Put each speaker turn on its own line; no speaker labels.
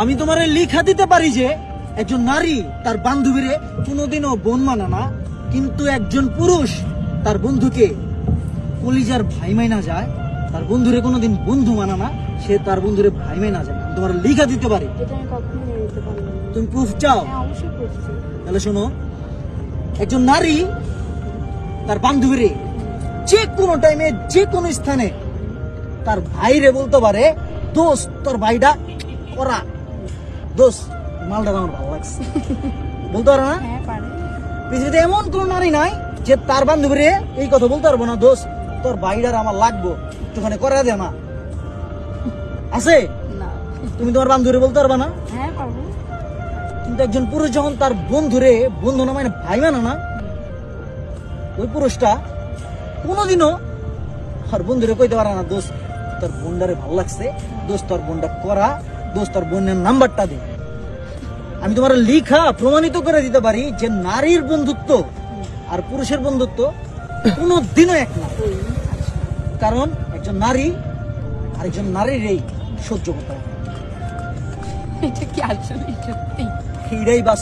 আমি তোমারে লিখা দিতে পারি যে একজন নারী তার বান্ধবীরে কোনোদিনও বোন মানে না, কিন্তু একজন পুরুষ তার বন্ধুকে কলিজার ভাই মাইনা যায়, তার বন্ধুরে কোনোদিন বন্ধু মানে না, সে তার বন্ধুরে ভাই মাইনা যায়। তোমার লিখা দিতে পারি। তুমি প্রুফ চাও? তাহলে শোনো, একজন নারী তার বান্ধবীরে যে কোনো টাইমে যে কোনো স্থানে তার ভাইরে বলতে পারে, দোস্ত তোর ভাইটা করা, দোস্ত মালটা আমার ভালো লাগছে, বলতে পারো না? পৃথিবীতে এমন কোন নারী নাই যে তার বান্ধবীরে এই কথা বলতে পারবো না, দোস্ত তোর ভাইটার আমার লাগবো, একটুখানি করে দে না। আছে? তুমি তোমার বান্ধবীরে বলতে পারবা না? কিন্তু একজন পুরুষ যখন তার বন্ধুরে বন্ধু না মানে ভাই মানে না, ওই পুরুষটা কোনোদিনও আর বন্ধুরে কইতে পারে না, দোস্ত তোর বোনটারে ভালো লাগছে, দোস্ত তোর বোনটা করা, দোস্ত তোর বোনের নাম্বারটা দে। আমি তোমার লিখা প্রমাণিত করে দিতে পারি যে নারীর বন্ধুত্ব আর পুরুষের বন্ধুত্ব কোনোদিনও এক না। কারণ একজন নারী আরেকজন নারীর এই সহ্য করতে হবে।
এটা কি আসলে সত্যি?
এইটাই বাস্তব।